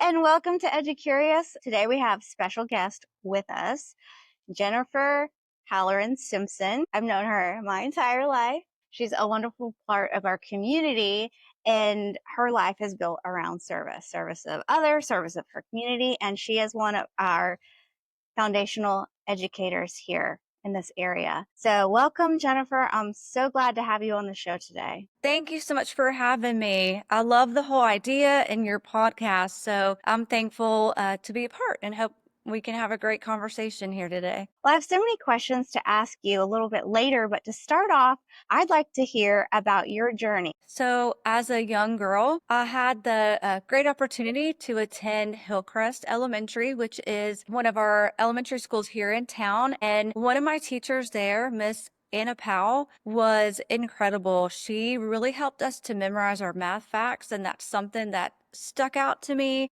and welcome to EduCurious. Today we have special guest with us, Jennifer Halloran Simpson. I've known her my entire life. She's a wonderful part of our community, and her life is built around service of others, service of her community, and she is one of our foundational educators here in this area. So welcome, Jennifer. I'm so glad to have you on the show today. Thank you so much for having me. I love the whole idea and your podcast. So I'm thankful to be a part and hope we can have a great conversation here today. Well, I have so many questions to ask you a little bit later, but to start off, I'd like to hear about your journey. So, as a young girl, I had the great opportunity to attend Hillcrest Elementary, which is one of our elementary schools here in town. And one of my teachers there, Miss Anna Powell, was incredible. She really helped us to memorize our math facts, and that's something that stuck out to me.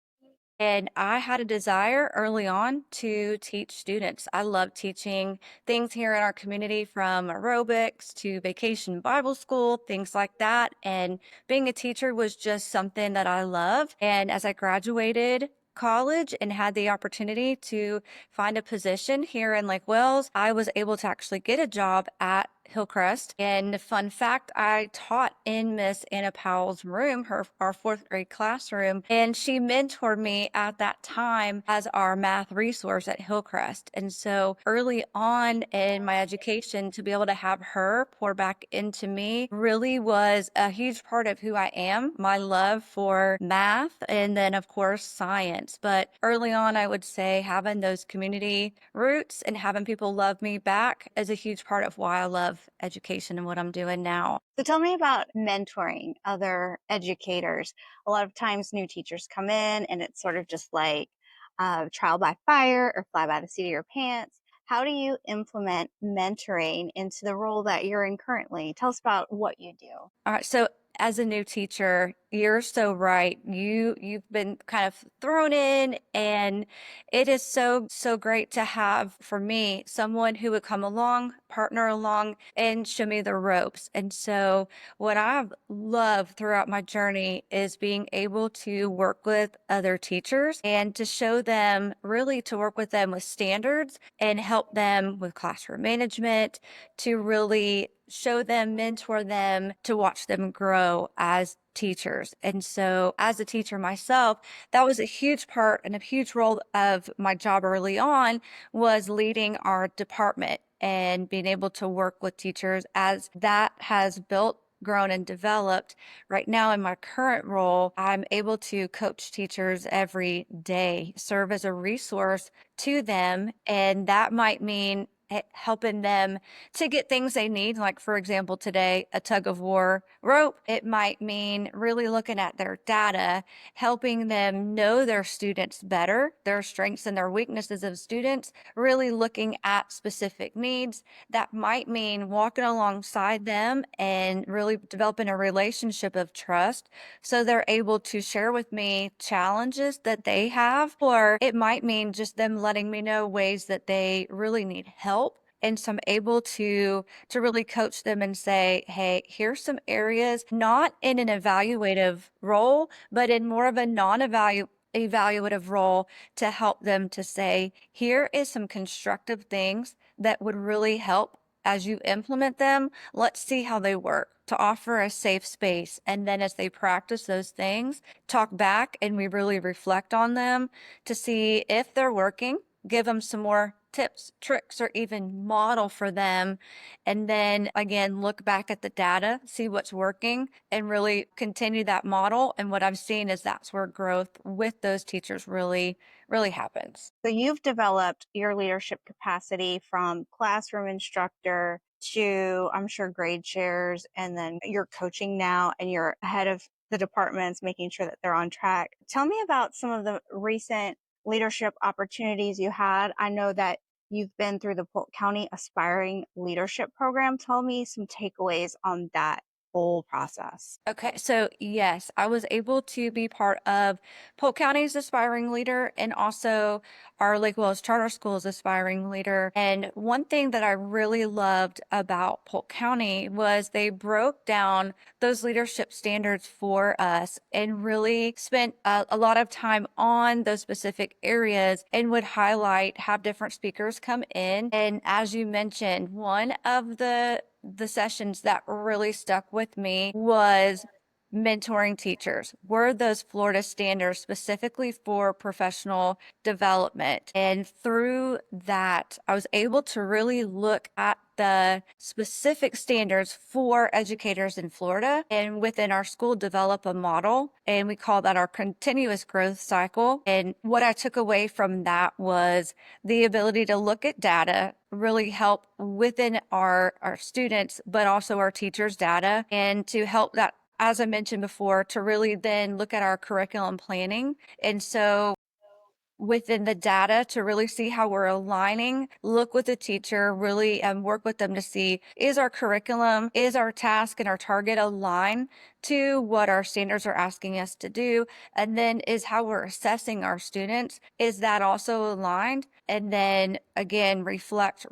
And I had a desire early on to teach students. I love teaching things here in our community from aerobics to vacation Bible school, things like that. And being a teacher was just something that I love. And as I graduated college and had the opportunity to find a position here in Lake Wales, I was able to actually get a job at Hillcrest. And fun fact, I taught in Miss Anna Powell's room, our fourth grade classroom, and she mentored me at that time as our math resource at Hillcrest. And so early on in my education, to be able to have her pour back into me really was a huge part of who I am, my love for math, and then of course science. But early on, I would say having those community roots and having people love me back is a huge part of why I love education and what I'm doing now. So tell me about mentoring other educators. A lot of times new teachers come in and it's sort of just like trial by fire or fly by the seat of your pants. How do you implement mentoring into the role that you're in currently? Tell us about what you do. All right, so as a new teacher, you're so right. You've been kind of thrown in, and it is so great to have, for me, someone who would come along, partner along, and show me the ropes. And so what I've loved throughout my journey is being able to work with other teachers and to show them, really to work with them with standards and help them with classroom management, to really show them, mentor them, to watch them grow as teachers. And so, as a teacher myself, that was a huge part and a huge role of my job early on was leading our department and being able to work with teachers as that has built, grown, and developed. Right now, in my current role, I'm able to coach teachers every day, serve as a resource to them. And that might mean helping them to get things they need. Like, for example, today, a tug of war rope. It might mean really looking at their data, helping them know their students better, their strengths and their weaknesses of students, really looking at specific needs. That might mean walking alongside them and really developing a relationship of trust so they're able to share with me challenges that they have, or it might mean just them letting me know ways that they really need help. And so I'm able to really coach them and say, hey, here's some areas, not in an evaluative role, but in more of a non-evaluative role, to help them to say, here is some constructive things that would really help as you implement them. Let's see how they work, to offer a safe space. And then as they practice those things, talk back and we really reflect on them to see if they're working, give them some more tips, tricks, or even model for them. And then again, look back at the data, see what's working, and really continue that model. And what I've seen is that's where growth with those teachers really happens. So you've developed your leadership capacity from classroom instructor to, I'm sure, grade chairs, and then you're coaching now and you're ahead of the departments, making sure that they're on track. Tell me about some of the recent leadership opportunities you had. I know that you've been through the Polk County Aspiring Leadership Program. Tell me some takeaways on that whole process? Okay, so yes, I was able to be part of Polk County's aspiring leader and also our Lake Wales Charter School's aspiring leader. And one thing that I really loved about Polk County was they broke down those leadership standards for us and really spent a lot of time on those specific areas and would have different speakers come in. And as you mentioned, one of the sessions that really stuck with me was mentoring teachers. Were those Florida standards specifically for professional development? And through that, I was able to really look at the specific standards for educators in Florida and within our school develop a model. And we call that our continuous growth cycle. And what I took away from that was the ability to look at data, really help within our students, but also our teachers' data, and to help that, as I mentioned before, to really then look at our curriculum planning. And so within the data to really see how we're aligning, look with the teacher, really work with them to see, is our curriculum, is our task and our target aligned to what our standards are asking us to do? And then is how we're assessing our students, is that also aligned? And then again, reflect,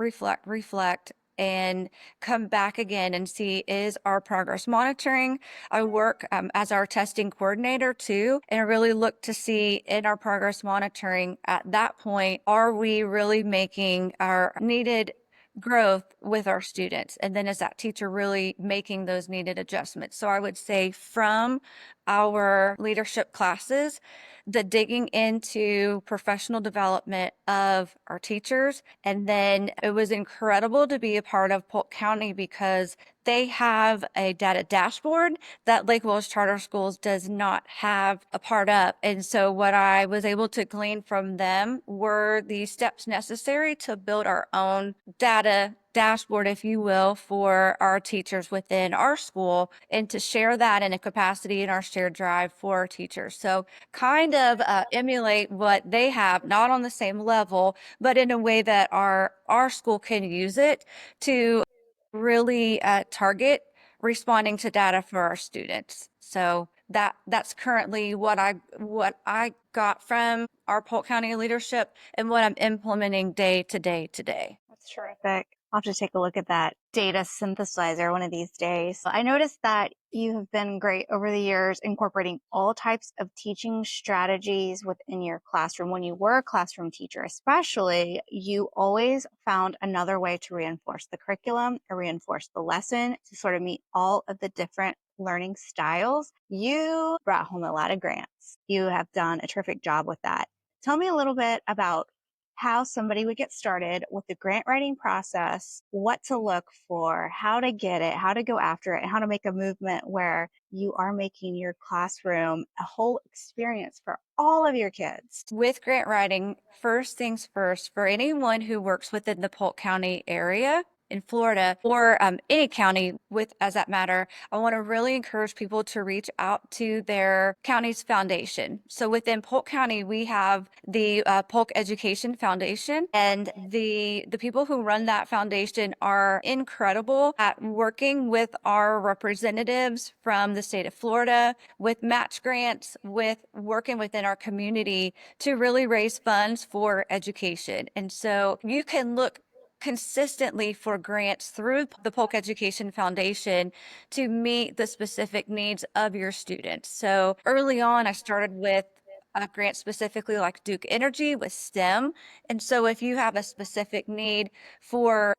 and come back again and see, is our progress monitoring? I work as our testing coordinator too, and I really look to see in our progress monitoring at that point, are we really making our needed growth with our students? And then is that teacher really making those needed adjustments? So I would say from our leadership classes, the digging into professional development of our teachers. And then it was incredible to be a part of Polk County because they have a data dashboard that Lake Wales Charter Schools does not have a part of. And so what I was able to glean from them were the steps necessary to build our own data dashboard, if you will, for our teachers within our school and to share that in a capacity in our shared drive for our teachers. So kind of emulate what they have, not on the same level, but in a way that our school can use it to really target responding to data for our students. So that's currently what I got from our Polk County leadership and what I'm implementing day to day today. That's terrific. I'll have to take a look at that data synthesizer one of these days. I noticed that you have been great over the years incorporating all types of teaching strategies within your classroom. When you were a classroom teacher, especially, you always found another way to reinforce the curriculum or reinforce the lesson to sort of meet all of the different learning styles. You brought home a lot of grants. You have done a terrific job with that. Tell me a little bit about how somebody would get started with the grant writing process, what to look for, how to get it, how to go after it, and how to make a movement where you are making your classroom a whole experience for all of your kids. With grant writing, first things first, for anyone who works within the Polk County area in Florida or any county with as that matter, I want to really encourage people to reach out to their county's foundation. So within Polk County, we have the Polk Education Foundation, and the people who run that foundation are incredible at working with our representatives from the state of Florida with match grants, with working within our community to really raise funds for education. And so you can look consistently for grants through the Polk Education Foundation to meet the specific needs of your students. So early on, I started with a grant specifically like Duke Energy with STEM. And so if you have a specific need for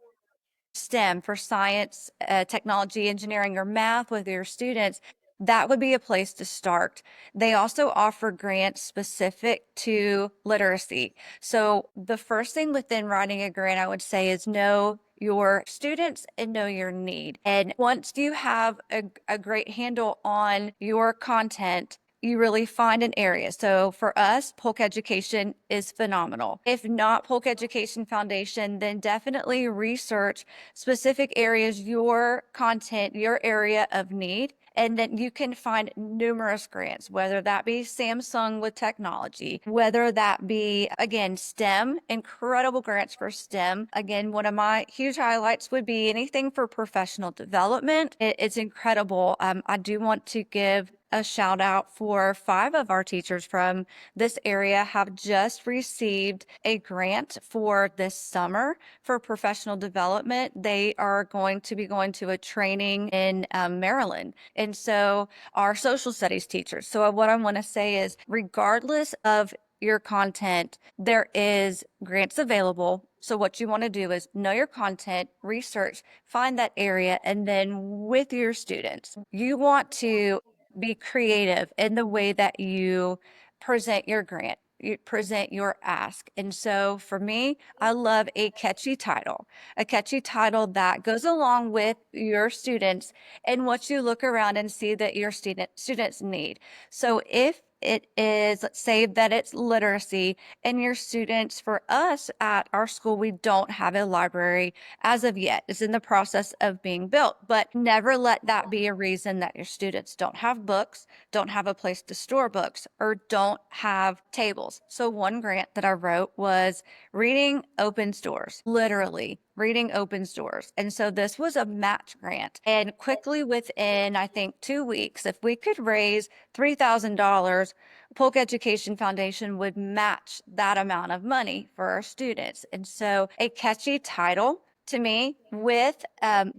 STEM, for science, technology, engineering, or math with your students, that would be a place to start. They also offer grants specific to literacy. So the first thing within writing a grant, I would say, is know your students and know your need. And once you have a great handle on your content, you really find an area. So for us, Polk Education is phenomenal. If not Polk Education Foundation, then definitely research specific areas, your content, your area of need. And then you can find numerous grants, whether that be Samsung with technology, whether that be, again, STEM, incredible grants for STEM. Again, one of my huge highlights would be anything for professional development. It's incredible. I do want to give a shout out for 5 of our teachers from this area have just received a grant for this summer for professional development. They are going to be going to a training in Maryland. And so our social studies teachers. So what I want to say is regardless of your content, there is grants available. So what you want to do is know your content, research, find that area, and then with your students, you want to be creative in the way that you present your grant, you present your ask. And so for me, I love a catchy title that goes along with your students and what you look around and see that your students need. So if it is, let's say that it's literacy and your students, for us at our school, we don't have a library as of yet. It's in the process of being built, but never let that be a reason that your students don't have books, don't have a place to store books, or don't have tables. So one grant that I wrote was reading opens doors, literally reading opens doors. And so this was a match grant. And quickly within, I think, 2 weeks, if we could raise $3,000, Polk Education Foundation would match that amount of money for our students. And so a catchy title to me with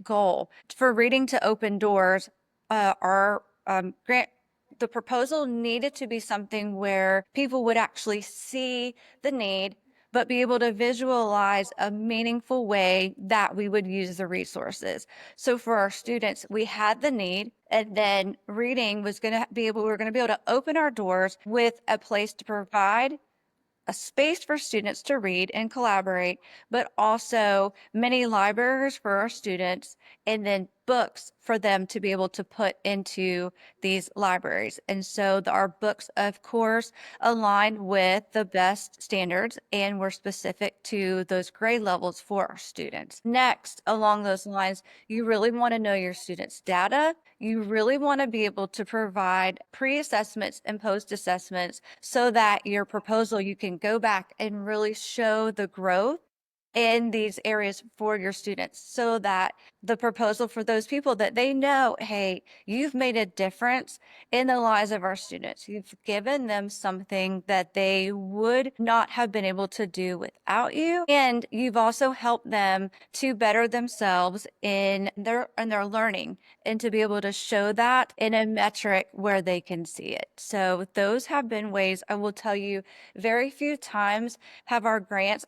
goal for reading to open doors, our grant, the proposal needed to be something where people would actually see the need, but be able to visualize a meaningful way that we would use the resources. So for our students, we had the need, and then reading was going to be able, we were going to be able to open our doors with a place to provide a space for students to read and collaborate, but also many libraries for our students, and then books for them to be able to put into these libraries. And so our books, of course, align with the best standards and were specific to those grade levels for our students. Next, along those lines, you really want to know your students' data. You really want to be able to provide pre-assessments and post-assessments so that your proposal, you can go back and really show the growth in these areas for your students so that the proposal for those people that they know, hey, you've made a difference in the lives of our students. You've given them something that they would not have been able to do without you. And you've also helped them to better themselves in their learning and to be able to show that in a metric where they can see it. So those have been ways. I will tell you, very few times have our grants,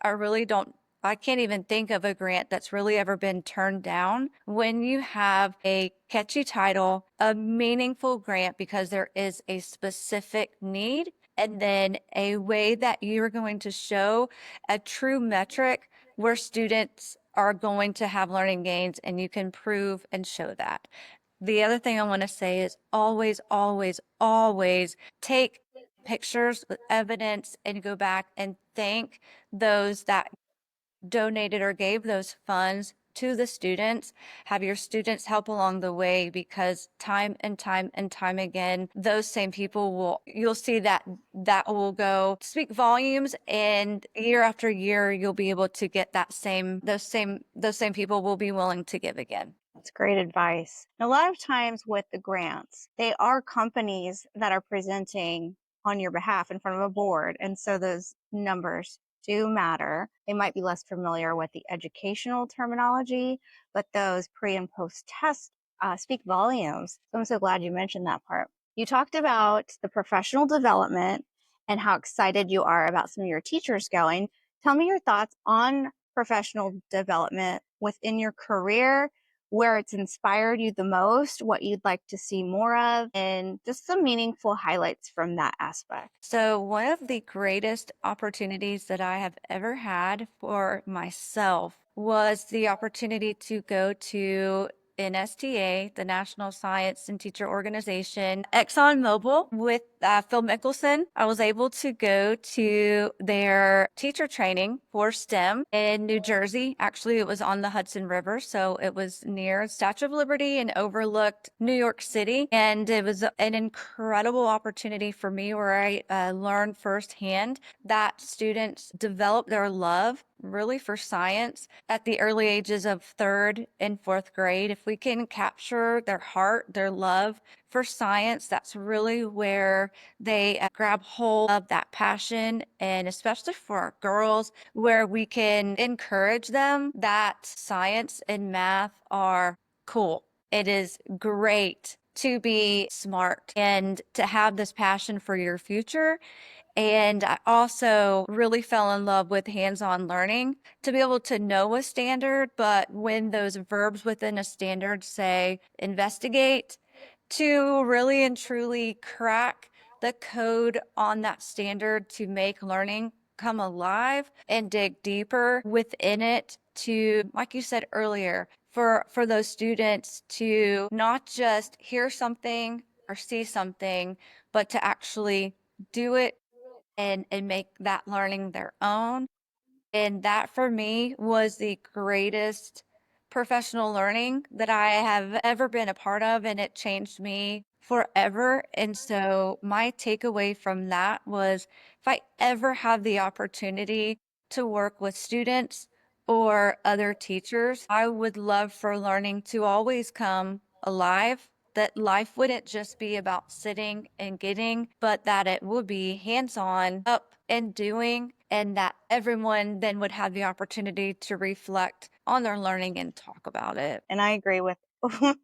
I can't even think of a grant that's really ever been turned down when you have a catchy title, a meaningful grant because there is a specific need, and then a way that you're going to show a true metric where students are going to have learning gains and you can prove and show that. The other thing I want to say is always, always, always take pictures with evidence and go back and thank those that donated or gave those funds to the students. Have your students help along the way, because time and time and time again, those same people you'll see that will go speak volumes, and year after year, you'll be able to get those same people will be willing to give again. That's great advice. And a lot of times with the grants, they are companies that are presenting on your behalf in front of a board. And so those numbers do matter. They might be less familiar with the educational terminology, but those pre and post tests speak volumes. So I'm so glad you mentioned that part. You talked about the professional development and how excited you are about some of your teachers going. Tell me your thoughts on professional development within your career, where it's inspired you the most, what you'd like to see more of, and just some meaningful highlights from that aspect. So, one of the greatest opportunities that I have ever had for myself was the opportunity to go to NSTA, the National Science and Teacher Organization, ExxonMobil with Phil Mickelson. I was able to go to their teacher training for STEM in New Jersey. Actually, it was on the Hudson River, so it was near Statue of Liberty and overlooked New York City. And it was an incredible opportunity for me where I learned firsthand that students develop their love really for science at the early ages of third and fourth grade. If we can capture their heart, their love for science, that's really where they grab hold of that passion. And especially for our girls, where we can encourage them that science and math are cool. It is great to be smart and to have this passion for your future. And I also really fell in love with hands-on learning to be able to know a standard, but when those verbs within a standard say investigate, to really and truly crack the code on that standard to make learning come alive and dig deeper within it to, like you said earlier, for those students to not just hear something or see something, but to actually do it and make that learning their own. And that for me was the greatest professional learning that I have ever been a part of, and it changed me forever. And so my takeaway from that was if I ever have the opportunity to work with students or other teachers, I would love for learning to always come alive. That life wouldn't just be about sitting and getting, but that it would be hands on, up and doing, and that everyone then would have the opportunity to reflect on their learning and talk about it. And I agree with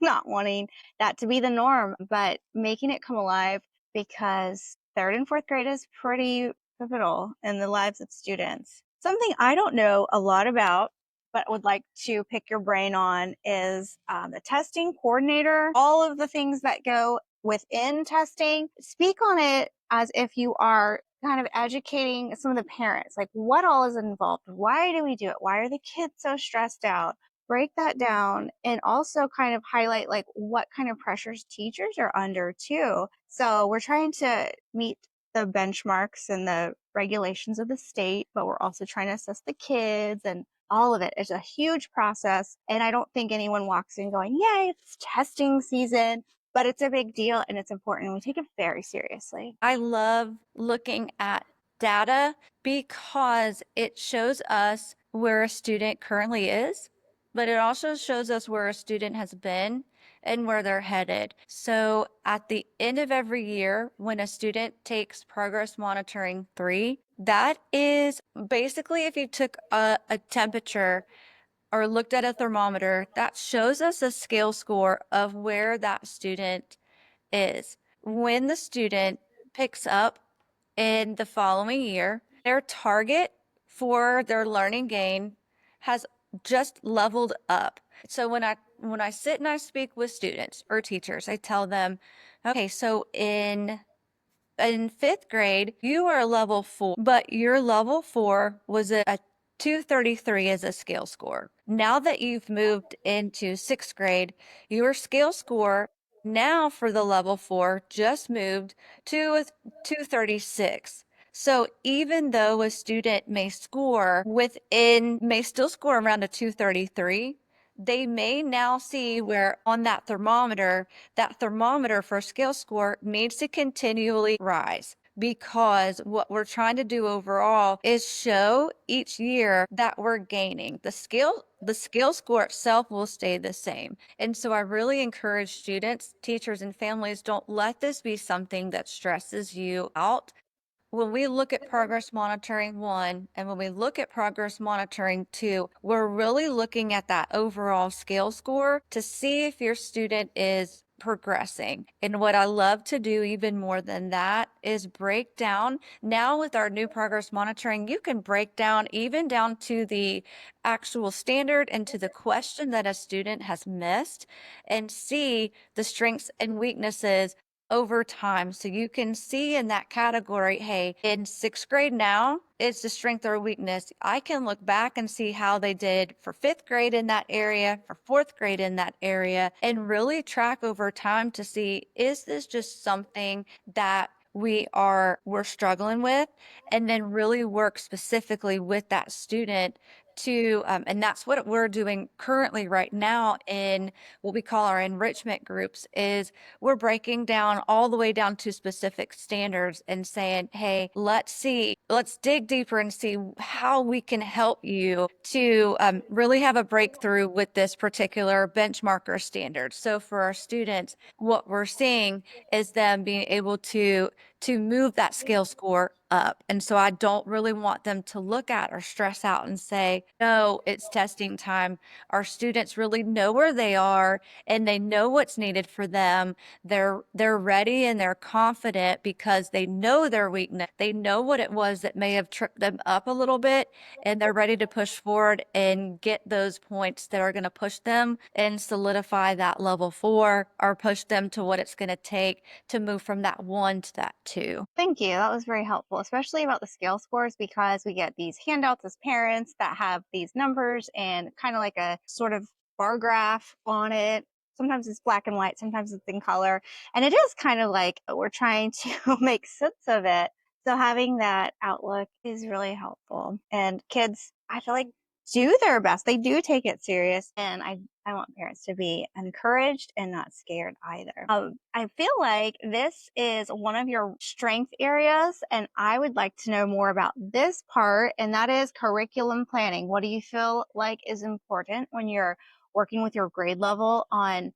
not wanting that to be the norm, but making it come alive because third and fourth grade is pretty pivotal in the lives of students. Something I don't know a lot about, but would like to pick your brain on is the testing coordinator, all of the things that go within testing. Speak on it as if you are kind of educating some of the parents, like what all is involved? Why do we do it? Why are the kids so stressed out? Break that down and also kind of highlight like what kind of pressures teachers are under too. So we're trying to meet the benchmarks and the regulations of the state, but we're also trying to assess the kids and all of it. It's a huge process. And I don't think anyone walks in going, yay, it's testing season, but it's a big deal and it's important. We take it very seriously. I love looking at data because it shows us where a student currently is, but it also shows us where a student has been and where they're headed. So at the end of every year, when a student takes Progress Monitoring 3, that is basically if you took a temperature or looked at a thermometer, that shows us a scale score of where that student is. When the student picks up in the following year, their target for their learning gain has just leveled up. So when I sit and I speak with students or teachers, I tell them, okay, so in fifth grade, you are a level 4, but your level 4 was a 233 as a scale score. Now that you've moved into sixth grade, your scale score now for the level 4 just moved to a 236. So even though a student may still score around a 233, they may now see where on that thermometer for scale score needs to continually rise because what we're trying to do overall is show each year that we're gaining. The scale score itself will stay the same. And so I really encourage students, teachers, and families, don't let this be something that stresses you out. When we look at progress monitoring 1 and when we look at progress monitoring 2, we're really looking at that overall scale score to see if your student is progressing. And what I love to do even more than that is break down. Now with our new progress monitoring, you can break down even down to the actual standard and to the question that a student has missed and see the strengths and weaknesses over time. So you can see in that category, hey, in sixth grade now, it's a strength or a weakness, I can look back and see how they did for fifth grade in that area, for fourth grade in that area, and really track over time to see, is this just something that we're struggling with, and then really work specifically with that student to and that's what we're doing currently right now in what we call our enrichment groups. Is we're breaking down all the way down to specific standards and saying, hey, let's dig deeper and see how we can help you to really have a breakthrough with this particular benchmark or standard. So for our students, what we're seeing is them being able to move that scale score up. And so I don't really want them to look at or stress out and say, no, it's testing time. Our students really know where they are and they know what's needed for them. They're ready and they're confident because they know their weakness. They know what it was that may have tripped them up a little bit, and they're ready to push forward and get those points that are going to push them and solidify that level 4 or push them to what it's going to take to move from that 1 to that 2. Thank you. That was very helpful, especially about the scale scores, because we get these handouts as parents that have these numbers and kind of like a sort of bar graph on it. Sometimes it's black and white, sometimes it's in color. And it is kind of like we're trying to make sense of it. So having that outlook is really helpful. And kids, I feel like, do their best. They do take it serious. And I want parents to be encouraged and not scared either. I feel like this is one of your strength areas, and I would like to know more about this part, and that is curriculum planning. What do you feel like is important when you're working with your grade level on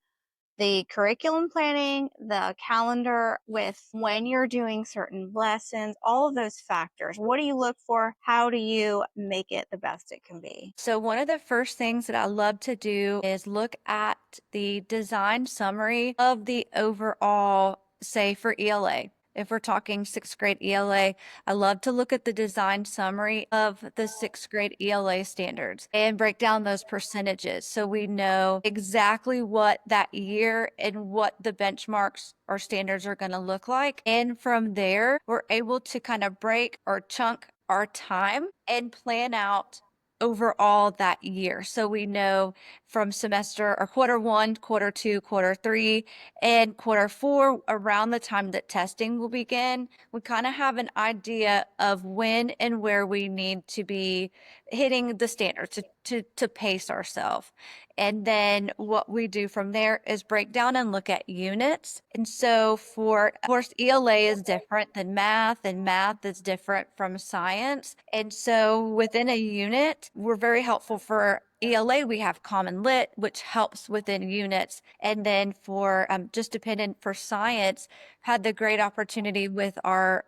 the curriculum planning, the calendar with when you're doing certain lessons, all of those factors? What do you look for? How do you make it the best it can be? So one of the first things that I love to do is look at the design summary of the overall, say for ELA. If we're talking sixth grade ELA, I love to look at the design summary of the sixth grade ELA standards and break down those percentages so we know exactly what that year and what the benchmarks or standards are going to look like. And from there, we're able to kind of break or chunk our time and plan out overall that year. So we know from semester or quarter 1, quarter 2, quarter 3, and quarter 4, around the time that testing will begin, we kind of have an idea of when and where we need to be hitting the standards to pace ourselves. And then what we do from there is break down and look at units. And so of course, ELA is different than math, and math is different from science. And so within a unit, we're very helpful for ELA. We have Common Lit, which helps within units. And then for just dependent for science, had the great opportunity with our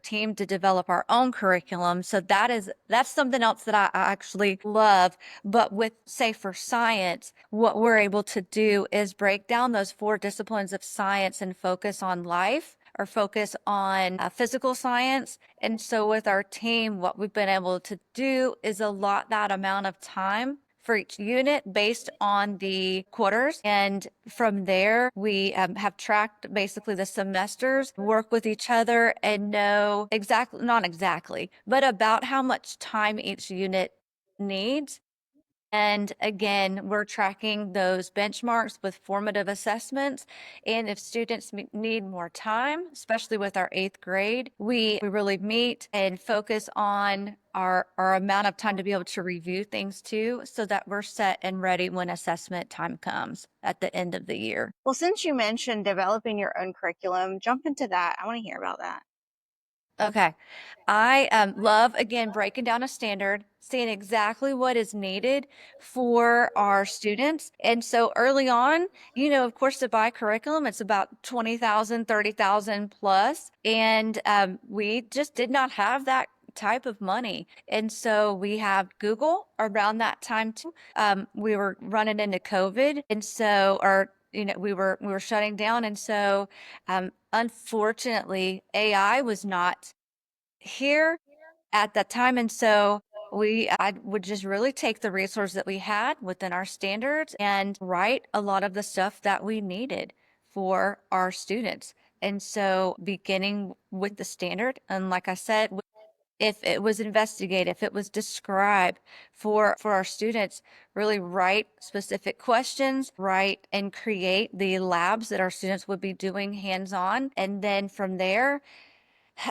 team to develop our own curriculum. So that's something else that I actually love. But with, say, for science, what we're able to do is break down those 4 disciplines of science and focus on life or focus on physical science. And so with our team, what we've been able to do is allot that amount of time for each unit based on the quarters. And from there, we have tracked basically the semesters, work with each other, and know exactly, not exactly, but about how much time each unit needs. And again, we're tracking those benchmarks with formative assessments. And if students need more time, especially with our 8th grade, we really meet and focus on our amount of time to be able to review things too, so that we're set and ready when assessment time comes at the end of the year. Well, since you mentioned developing your own curriculum, jump into that. I want to hear about that. Okay. I love, again, breaking down a standard, seeing exactly what is needed for our students. And so early on, of course, to buy curriculum, it's about 20,000, 30,000 plus. And we just did not have that type of money. And so we have Google around that time too. We were running into COVID. And so, we were shutting down. And so, unfortunately, AI was not here at that time. And so I would just really take the resources that we had within our standards and write a lot of the stuff that we needed for our students. And so beginning with the standard, and like I said, if it was investigate, if it was describe, for our students, really write specific questions, write and create the labs that our students would be doing hands-on. And then from there,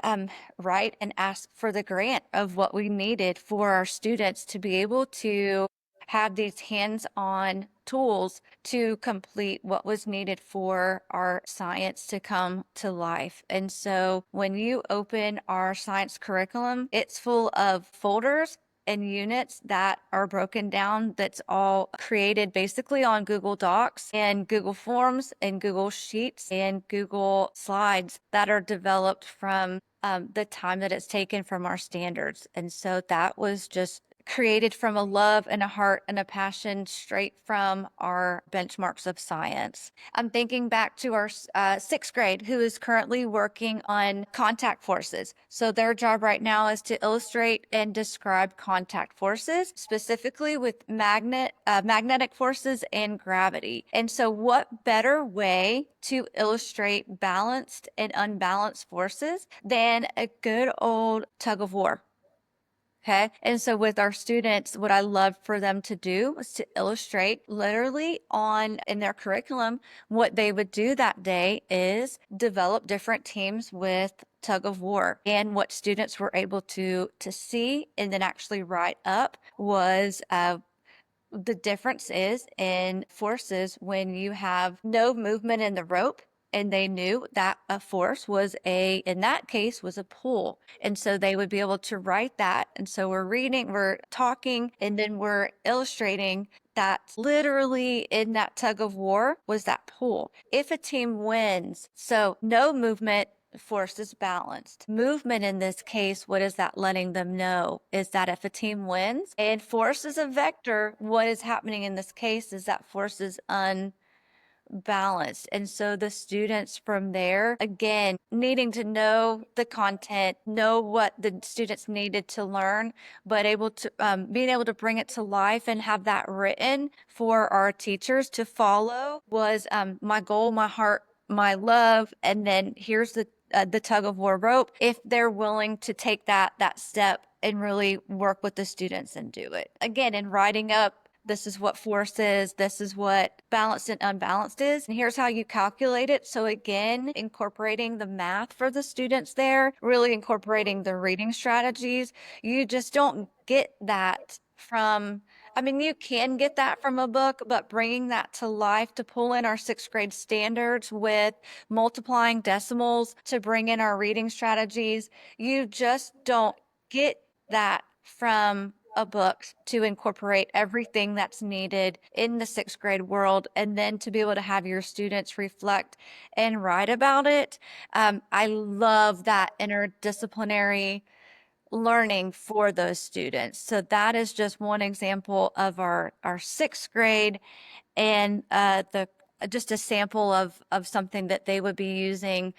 um, write and ask for the grant of what we needed for our students to be able to have these hands-on tools to complete what was needed for our science to come to life. And so when you open our science curriculum, it's full of folders and units that are broken down, that's all created basically on Google Docs and Google Forms and Google Sheets and Google Slides that are developed from the time that it's taken from our standards. And so that was just created from a love and a heart and a passion straight from our benchmarks of science. I'm thinking back to our sixth grade, who is currently working on contact forces. So their job right now is to illustrate and describe contact forces, specifically with magnetic forces and gravity. And so what better way to illustrate balanced and unbalanced forces than a good old tug of war? Okay. And so with our students, what I love for them to do was to illustrate literally on in their curriculum. What they would do that day is develop different teams with tug of war. And what students were able to see and then actually write up was the difference is in forces when you have no movement in the rope, and they knew that a force was in that case, was a pull. And so they would be able to write that. And so we're reading, we're talking, and then we're illustrating that literally in that tug of war was that pull. If a team wins, so no movement, force is balanced. Movement in this case, what is that letting them know? Is that if a team wins and force is a vector, what is happening in this case is that force is unbalanced. And so the students from there, again, needing to know the content, know what the students needed to learn, but able to being able to bring it to life and have that written for our teachers to follow was my goal, my heart, my love. And then here's the tug of war rope, if they're willing to take that step and really work with the students and do it. Again, in writing up, this is what force is, this is what balanced and unbalanced is, and here's how you calculate it. So again, incorporating the math for the students there, really incorporating the reading strategies. You just don't get that from, I mean, you can get that from a book, but bringing that to life to pull in our sixth grade standards with multiplying decimals to bring in our reading strategies, you just don't get that from a book to incorporate everything that's needed in the sixth grade world, and then to be able to have your students reflect and write about it. I love that interdisciplinary learning for those students. So that is just one example of our sixth grade, and the just a sample of something that they would be using,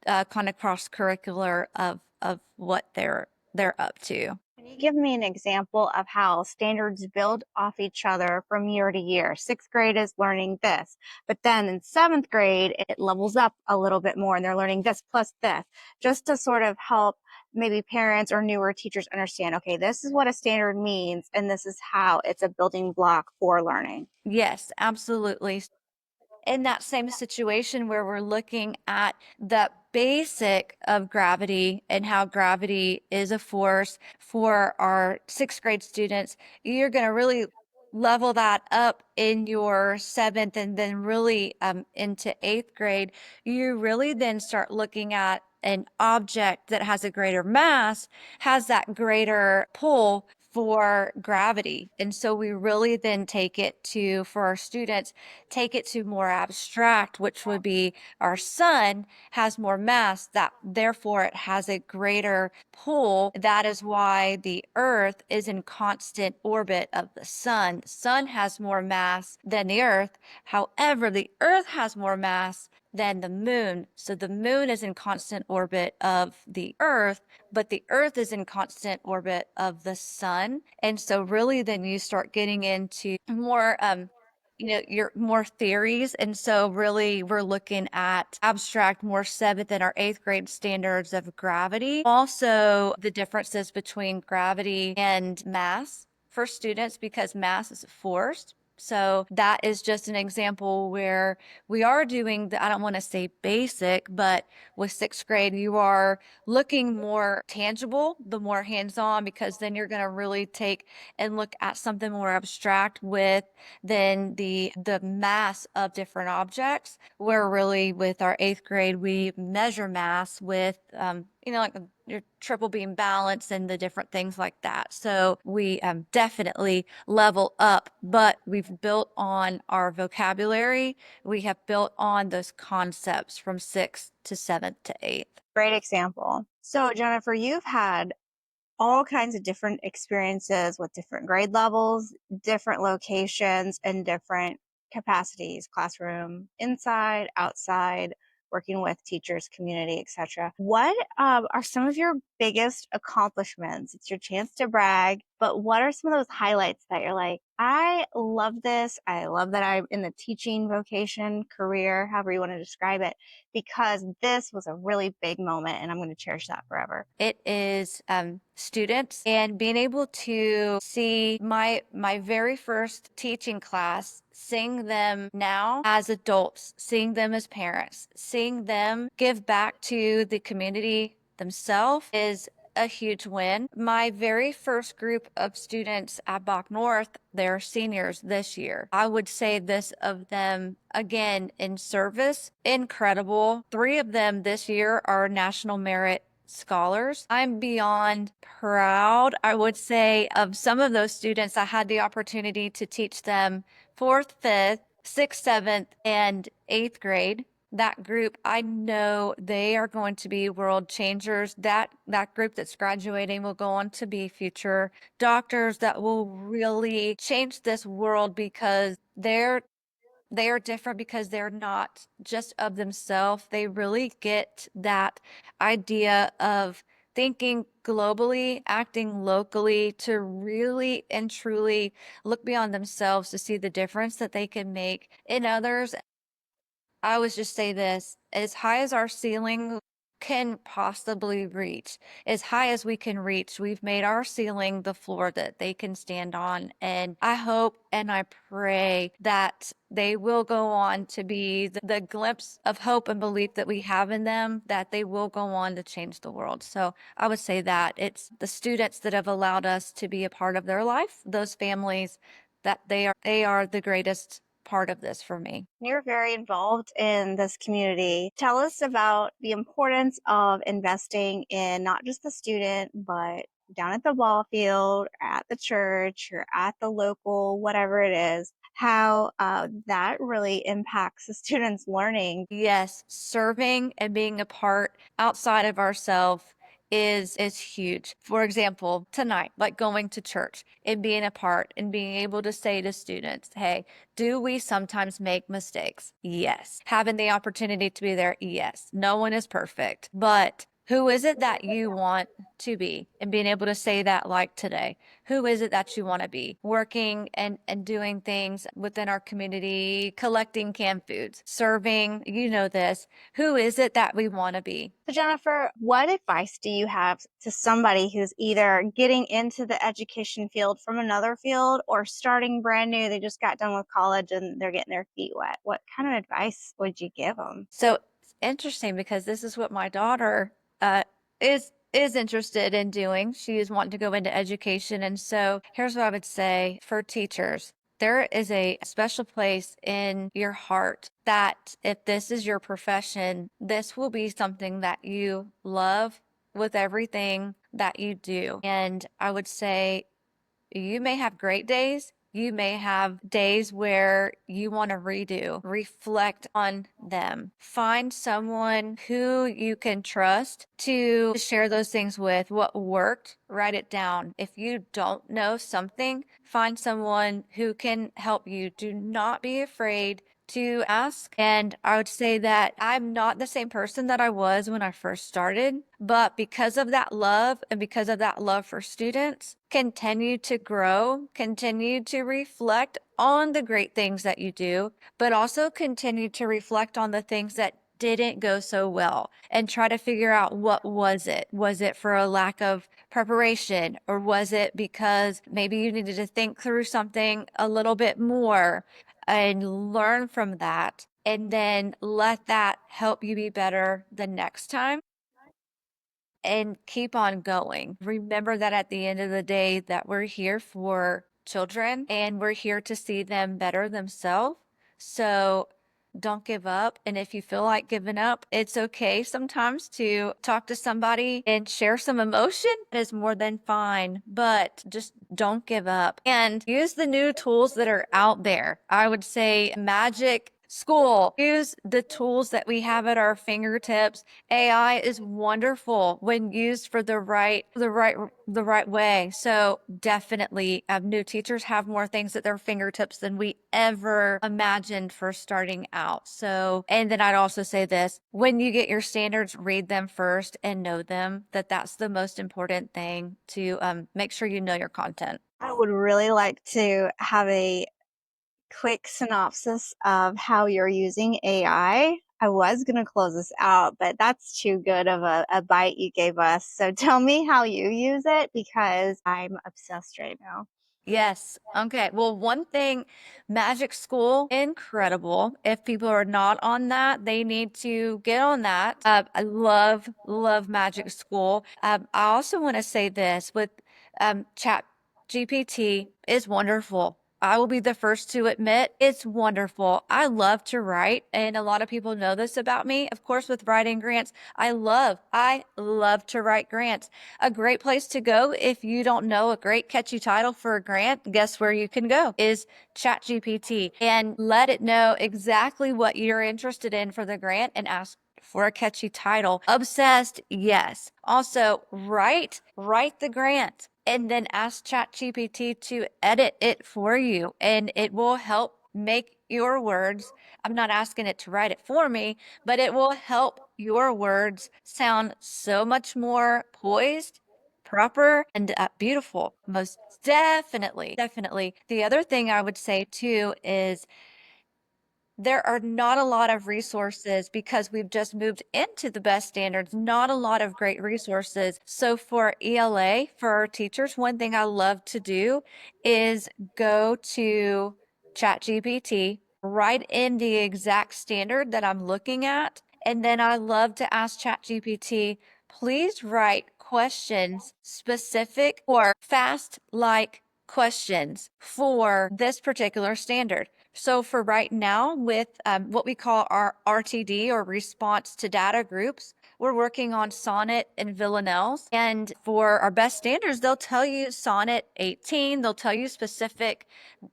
kind of cross curricular of what they're up to. Can you give me an example of how standards build off each other from year to year? Sixth grade is learning this, but then in seventh grade, it levels up a little bit more and they're learning this plus this, just to sort of help maybe parents or newer teachers understand, okay, this is what a standard means, and this is how it's a building block for learning. Yes, absolutely. In that same situation where we're looking at the basic of gravity and how gravity is a force for our sixth grade students, you're going to really level that up in your seventh and then really into eighth grade. You really then start looking at an object that has a greater mass, has that greater pull for gravity. And so we really then take it to, for our students, take it to more abstract, which would be our sun has more mass, that therefore it has a greater pull. That is why the earth is in constant orbit of the sun. The sun has more mass than the earth. However, the earth has more mass than the moon. So the moon is in constant orbit of the earth, but the earth is in constant orbit of the sun. And so really then you start getting into more you're more theories. And so really we're looking at abstract, more seventh and our eighth grade standards of gravity. Also the differences between gravity and mass for students because mass is forced. So that is just an example where we are doing the, I don't want to say basic, but with sixth grade, you are looking more tangible, the more hands-on, because then you're going to really take and look at something more abstract with than the mass of different objects. Where really with our eighth grade, we measure mass with like your triple beam balance and the different things like that. So we definitely level up, but we've built on our vocabulary. We have built on those concepts from sixth to seventh to eighth. Great example. So, Jennifer, you've had all kinds of different experiences with different grade levels, different locations, and different capacities, classroom, inside, outside, working with teachers, community, etc. What are some of your biggest accomplishments? It's your chance to brag, but what are some of those highlights that you're like, I love this. I love that I'm in the teaching vocation, career, however you want to describe it, because this was a really big moment and I'm going to cherish that forever. It is students and being able to see my very first teaching class, seeing them now as adults, seeing them as parents, seeing them give back to the community themselves is a huge win. My very first group of students at Bach North, they're seniors this year. I would say this of them again in service, incredible. 3 of them this year are National Merit scholars. I'm beyond proud, I would say, of some of those students. I had the opportunity to teach them fourth, fifth, sixth, seventh, and eighth grade. That group, I know they are going to be world changers. That group that's graduating will go on to be future doctors that will really change this world because they are different because they're not just of themselves. They really get that idea of thinking globally, acting locally to really and truly look beyond themselves to see the difference that they can make in others. I always just say this, as high as our ceiling can possibly reach, as high as we can reach, we've made our ceiling the floor that they can stand on. And I hope and I pray that they will go on to be the glimpse of hope and belief that we have in them, that they will go on to change the world. So I would say that it's the students that have allowed us to be a part of their life, those families, that they are the greatest part of this for me. You're very involved in this community. Tell us about the importance of investing in not just the student, but down at the ball field, at the church, or at the local, whatever it is, how that really impacts the students' learning. Yes, serving and being a part outside of ourselves is huge. For example, tonight, like going to church and being a part and being able to say to students, hey, do we sometimes make mistakes? Yes. Having the opportunity to be there? Yes. No one is perfect, but who is it that you want to be? And being able to say that like today, who is it that you want to be? Working and doing things within our community, collecting canned foods, serving, you know this. Who is it that we want to be? So, Jennifer, what advice do you have to somebody who's either getting into the education field from another field or starting brand new? They just got done with college and they're getting their feet wet. What kind of advice would you give them? So it's interesting because this is what my daughter uh, is interested in doing. She is wanting to go into education. And so here's what I would say for teachers. There is a special place in your heart that if this is your profession, this will be something that you love with everything that you do. And I would say you may have great days. You may have days where you want to redo, reflect on them. Find someone who you can trust to share those things with. What worked, write it down. If you don't know something, find someone who can help you. Do not be afraid to ask. And I would say that I'm not the same person that I was when I first started, but because of that love and because of that love for students, continue to grow, continue to reflect on the great things that you do, but also continue to reflect on the things that didn't go so well and try to figure out what was it? Was it for a lack of preparation, or was it because maybe you needed to think through something a little bit more and learn from that, and then let that help you be better the next time and keep on going. Remember that at the end of the day that we're here for children and we're here to see them better themselves. So don't give up. And if you feel like giving up, it's okay sometimes to talk to somebody and share some emotion. It is more than fine, but just don't give up and use the new tools that are out there. I would say Magic School. Use the tools that we have at our fingertips. AI is wonderful when used for the right way. So definitely, new teachers have more things at their fingertips than we ever imagined for starting out. So, and then I'd also say this: when you get your standards, read them first and know them. That's the most important thing, to make sure you know your content. I would really like to have a quick synopsis of how you're using AI. I was going to close this out, but that's too good of a bite you gave us. So tell me how you use it, because I'm obsessed right now. Yes. Okay. Well, one thing, Magic School, incredible. If people are not on that, they need to get on that. I love Magic School. I also want to say this with Chat GPT is wonderful. I will be the first to admit it's wonderful. I love to write, and a lot of people know this about me. Of course, with writing grants, I love to write grants. A great place to go if you don't know a great catchy title for a grant, guess where you can go? Is ChatGPT, and let it know exactly what you're interested in for the grant and ask for a catchy title. Obsessed, yes. Also, write the grant and then ask ChatGPT to edit it for you, and it will help make your words. I'm not asking it to write it for me, but it will help your words sound so much more poised, proper, and beautiful. Most definitely. Definitely. The other thing I would say too is there are not a lot of resources because we've just moved into the best standards, not a lot of great resources. So for ELA, for our teachers, one thing I love to do is go to ChatGPT, write in the exact standard that I'm looking at, and then I love to ask ChatGPT, please write questions specific or fast like questions for this particular standard. So for right now, with what we call our RTD, or response to data groups, we're working on Sonnet and Villanelles. And for our best standards, they'll tell you Sonnet 18. They'll tell you specific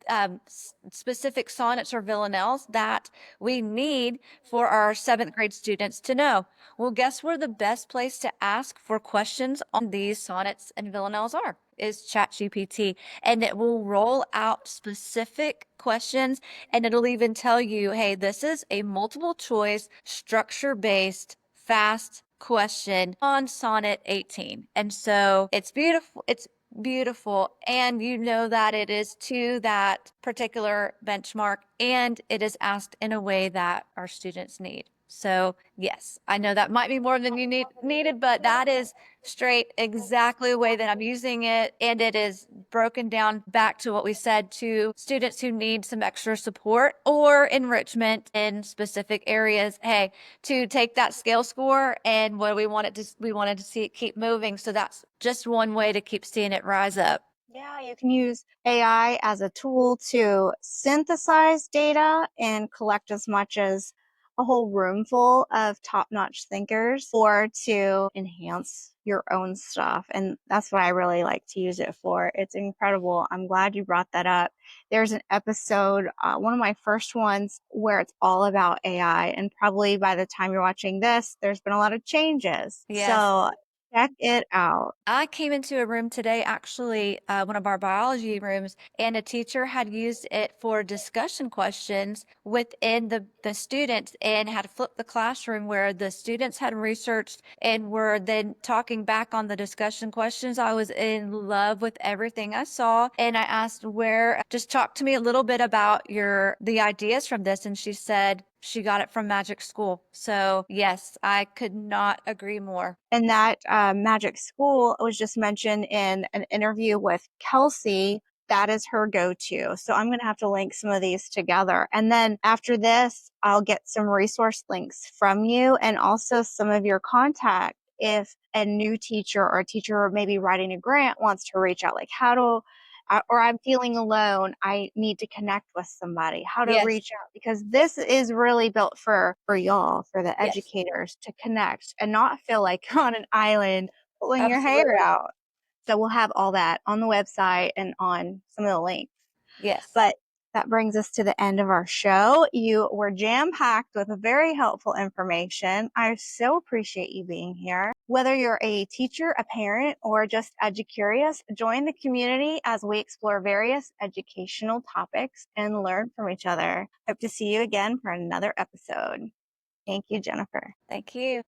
sonnets or villanelles that we need for our seventh grade students to know. Well, guess where the best place to ask for questions on these sonnets and villanelles are? Is ChatGPT, and it will roll out specific questions, and it'll even tell you, hey, this is a multiple choice, structure based, fast question on Sonnet 18. And so it's beautiful. It's beautiful. And you know that it is to that particular benchmark, and it is asked in a way that our students need. So yes, I know that might be more than you needed, but that is straight exactly the way that I'm using it. And it is broken down back to what we said, to students who need some extra support or enrichment in specific areas. Hey, to take that scale score, and what we wanted to see it keep moving. So that's just one way to keep seeing it rise up. Yeah, you can use AI as a tool to synthesize data and collect as much as a whole room full of top-notch thinkers, or to enhance your own stuff. And that's what I really like to use it for. It's incredible. I'm glad you brought that up. There's an episode, one of my first ones, where it's all about AI. And probably by the time you're watching this, there's been a lot of changes. Yes. So Check it out. I came into a room today, actually, one of our biology rooms, and a teacher had used it for discussion questions within the students and had flipped the classroom where the students had researched and were then talking back on the discussion questions. I was in love with everything I saw. And I asked just talk to me a little bit about the ideas from this. And she said, she got it from Magic School. So, yes, I could not agree more. And that Magic School was just mentioned in an interview with Kelsey. That is her go-to. So I'm going to have to link some of these together. And then after this, I'll get some resource links from you and also some of your contact if a new teacher or a teacher maybe writing a grant wants to reach out, like or I'm feeling alone, I need to connect with somebody, how to Yes, reach out, because this is really built for y'all, for the yes, educators to connect and not feel like you're on an island pulling your hair absolutely. out. So we'll have all that on the website and on some of the links. Yes. But that brings us to the end of our show. You were jam packed with very helpful information. I so appreciate you being here. Whether you're a teacher, a parent, or just EduCurious, join the community as we explore various educational topics and learn from each other. Hope to see you again for another episode. Thank you, Jennifer. Thank you.